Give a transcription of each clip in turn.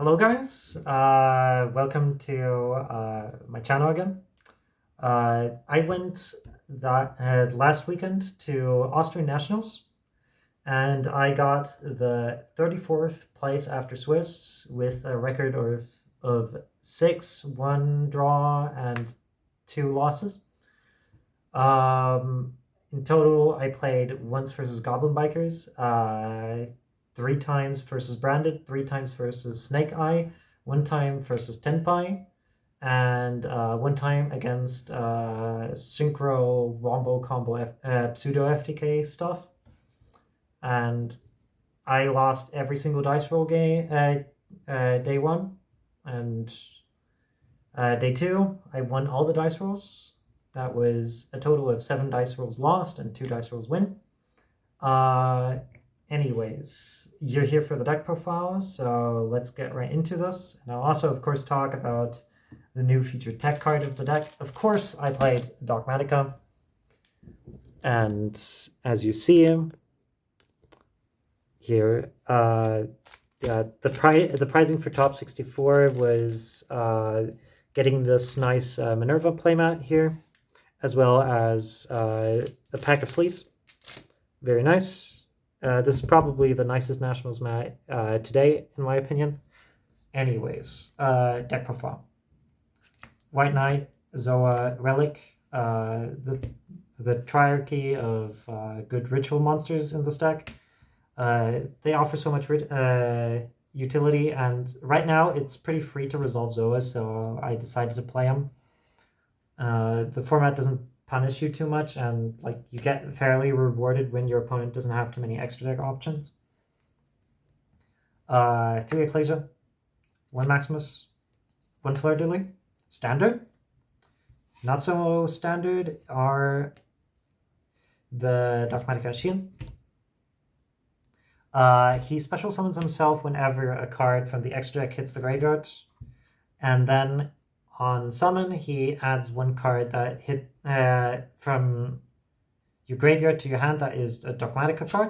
Hello guys, welcome to my channel again. I went last weekend to Austrian Nationals and I got the 34th place after Swiss with a record of 6, 1 draw and 2 losses. In total, I played once versus Goblin Bikers, 3 times versus Branded, 3 times versus Snake Eye, 1 time versus Tenpai, and 1 time against Synchro Wombo Combo Pseudo FTK stuff. And I lost every single dice roll game day 1, and day 2 I won all the dice rolls. That was a total of 7 dice rolls lost and 2 dice rolls win. Anyways, you're here for the deck profile, so let's get right into this. And I'll also, of course, talk about the new featured tech card of the deck. Of course, I played Dogmatica. And as you see here, the pricing for top 64 was getting this nice Minerva playmat here, as well as a pack of sleeves. Very nice. This is probably the nicest Nationals mat today, in my opinion. Anyways, deck profile. White Knight, Zoa, Relic, the triarchy of good ritual monsters in this deck. They offer so much utility, and right now it's pretty free to resolve Zoa, so I decided to play them. The format doesn't punish you too much, and you get fairly rewarded when your opponent doesn't have too many extra deck options. 3 Ecclesia, 1 Maximus, 1 Fleur de Lis. Standard. Not so standard are the Dogmatica Sheehan. He special summons himself whenever a card from the extra deck hits the graveyard, and then on summon, he adds 1 card that hit from your graveyard to your hand that is a Dogmatica card.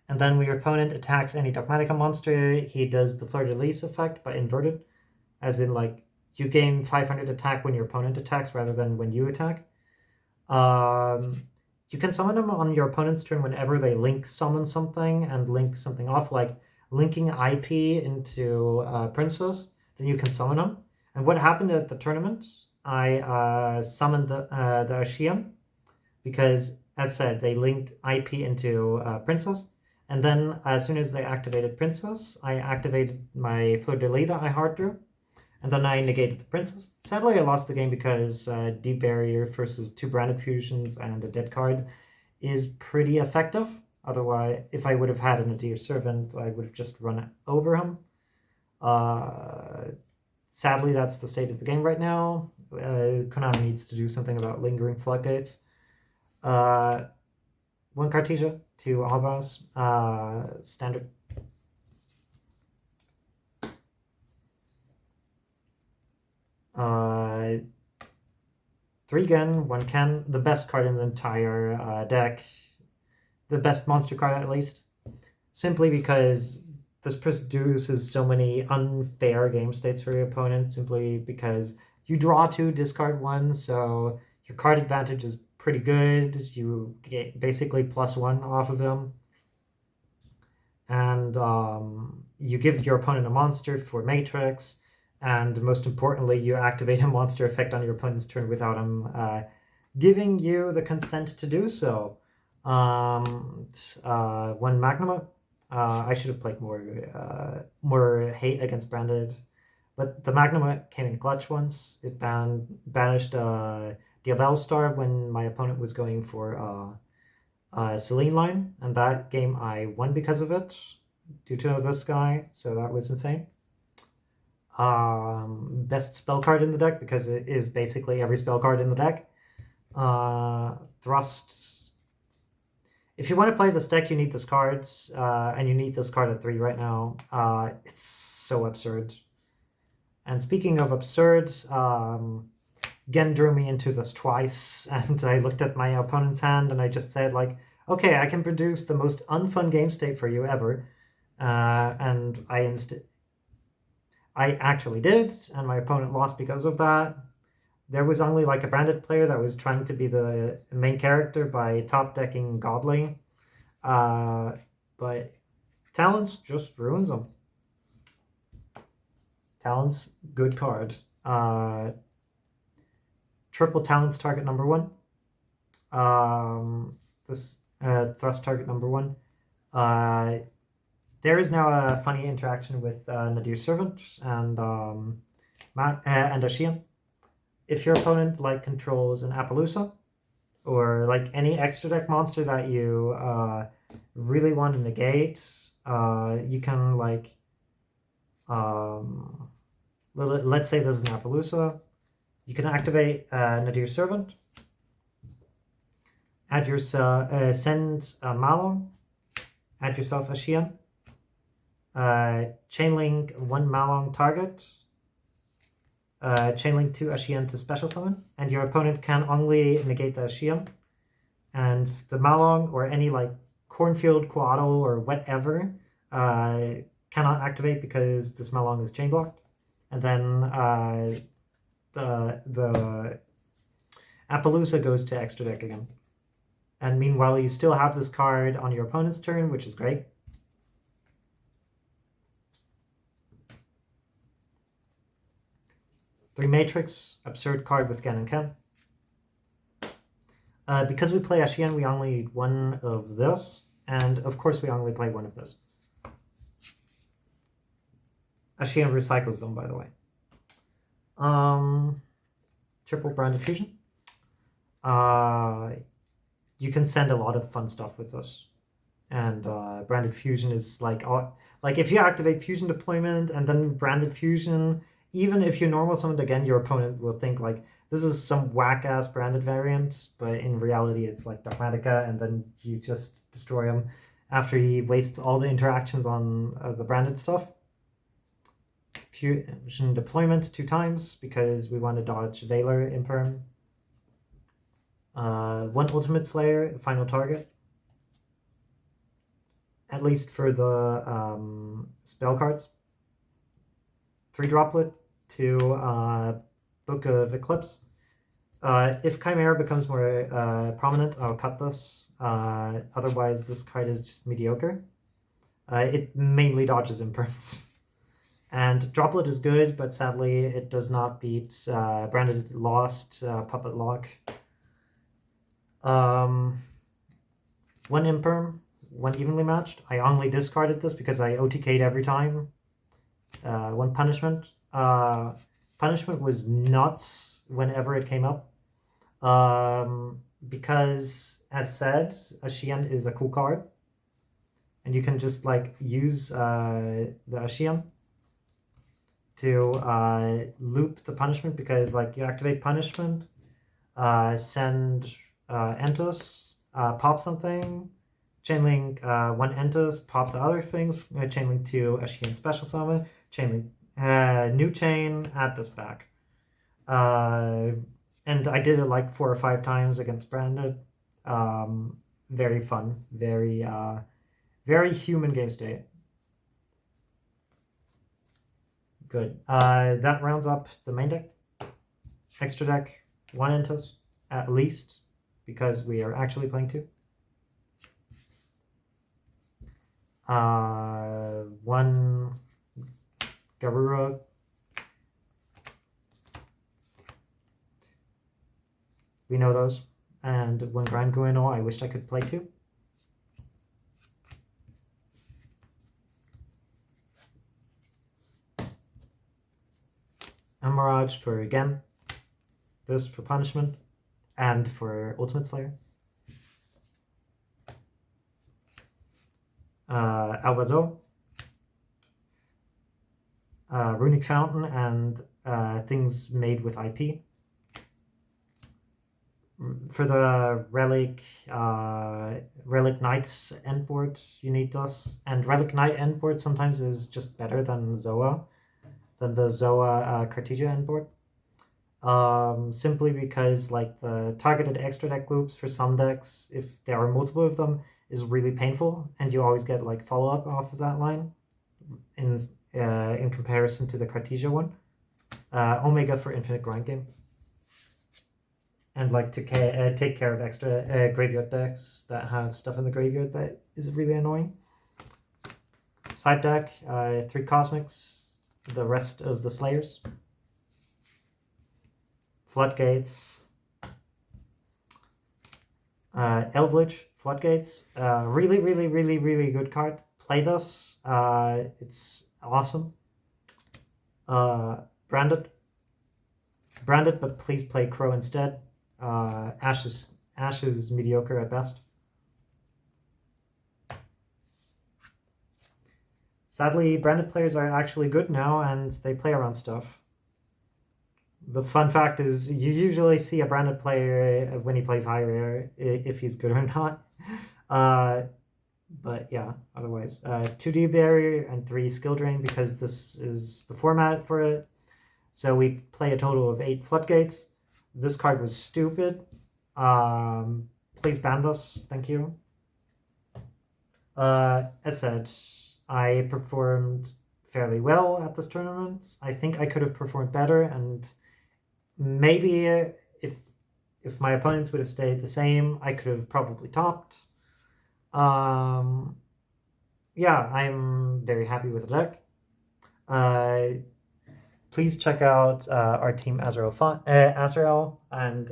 And then when your opponent attacks any Dogmatica monster, he does the Fleur de Lis effect, but inverted. As in, you gain 500 attack when your opponent attacks rather than when you attack. You can summon them on your opponent's turn whenever they link summon something and link something off, like linking IP into Princess. Then you can summon them. And what happened at the tournament, I summoned the Sheehan because, as said, they linked IP into Princess. And then as soon as they activated Princess, I activated my Fleur de Lis that I hard drew. And then I negated the Princess. Sadly, I lost the game because Deep Barrier versus 2 Branded Fusions and a dead card is pretty effective. Otherwise, if I would have had an Adir Servant, I would have just run over him. Sadly, that's the state of the game right now. Konami needs to do something about lingering floodgates. 1 Cartesia, 2 Albas, standard. Uh, 3 Gen, 1 Ken, the best card in the entire deck. The best monster card, at least. Simply because this produces so many unfair game states for your opponent, simply because you draw 2, discard 1, so your card advantage is pretty good. You get basically +1 off of him. And you give your opponent a monster for Matrix, and most importantly, you activate a monster effect on your opponent's turn without him giving you the consent to do so. 1 Magnuma. I should have played more hate against Branded, but the Magnuma came in clutch once. It banished Diabell Star when my opponent was going for Celine line, and that game I won because of it, due to this guy, so that was insane. Best spell card in the deck, because it is basically every spell card in the deck. Thrust. If you want to play this deck, you need this card, and you need this card at 3 right now. It's so absurd. And speaking of absurd, Gen drew me into this twice, and I looked at my opponent's hand, and I just said, okay, I can produce the most unfun game state for you ever. And I actually did, and my opponent lost because of that. There was only like a branded player that was trying to be the main character by top decking Godly, but Talents just ruins them. Talents, good card. Triple Talents target number 1. This thrust target number 1. There is now a funny interaction with Nadir Servant and Ashian. If your opponent like controls an Appaloosa or like any extra deck monster that you really want to negate, you can like let's say this is an Appaloosa. You can activate Nadir Servant. Add yourself send Malong. Add yourself Ashian. Chainlink 1 Malong target. Chainlink 2 Ashian to special summon, and your opponent can only negate the Ashian, and the Malong or any like Cornfield, Coatl, or whatever cannot activate because this Malong is chain blocked, and then the Appaloosa goes to extra deck again. And meanwhile, you still have this card on your opponent's turn, which is great. Three Matrix, absurd card with Gan and Ken. Because we play Ashian, we only need one of this, and of course we only play one of this. Ashian recycles them, by the way. Triple Branded Fusion. You can send a lot of fun stuff with this, and Branded Fusion is like if you activate Fusion Deployment and then Branded Fusion, even if you normal summoned again, your opponent will think like this is some whack-ass branded variant, but in reality it's like Dogmatica, and then you just destroy him after he wastes all the interactions on the branded stuff. Fusion Deployment 2 times because we want to dodge Valor Imperm. 1 Ultimate Slayer, final target. At least for the spell cards. 3 Droplet, 2 Book of Eclipse. If Chimera becomes more prominent, I'll cut this. Otherwise, this card is just mediocre. It mainly dodges Imperms. And Droplet is good, but sadly it does not beat Branded Lost, Puppet Lock. 1 Imperm, 1 Evenly Matched. I only discarded this because I OTK'd every time. 1 Punishment. Punishment was nuts whenever it came up. Because, as said, Ashian is a cool card. And you can just like use the Ashian to loop the punishment, because like you activate punishment, send Entos, pop something, chainlink 1 Entos, pop the other things, chainlink 2 Ashian special summon, chainlink new chain, add this back. And I did it like 4 or 5 times against Branded. Very fun, very human game state. Good. That rounds up the main deck. Extra deck, 1 Entos, at least, because we are actually playing 2. 1 Garura. We know those. And 1 Grand Guino, I wished I could play 2. Mirage for again, this for punishment, and for Ultimate Slayer. Albazo, Runic Fountain, and things made with IP. For the Relic Knight's endboard, you need this, and Relic Knight endboard sometimes is just better than Zoa. Than the Zoa Cartesia endboard. Simply because like the targeted extra deck loops for some decks, if there are multiple of them, is really painful, and you always get like follow-up off of that line in comparison to the Cartesia one. Omega for infinite grind game. And like to take care of extra graveyard decks that have stuff in the graveyard that is really annoying. Side deck, 3 Cosmics, the rest of the Slayers. Floodgates. Eldritch, Floodgates. Really, really, really, really good card. Play this. It's awesome. Branded, but please play Crow instead. Ash is mediocre at best. Sadly, branded players are actually good now, and they play around stuff. The fun fact is, you usually see a branded player when he plays high rare, if he's good or not. But yeah, otherwise, 2D barrier and 3 skill drain, because this is the format for it. So we play a total of 8 floodgates. This card was stupid. Please ban this, thank you. As said, I performed fairly well at this tournament. I think I could have performed better, and maybe if my opponents would have stayed the same, I could have probably topped. Yeah, I'm very happy with the deck. Please check out our team Azrael, and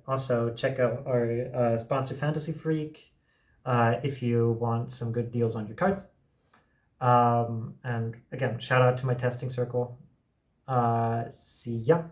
also check out our sponsor Fantasy Freak if you want some good deals on your cards. And again, shout out to my testing circle. See ya.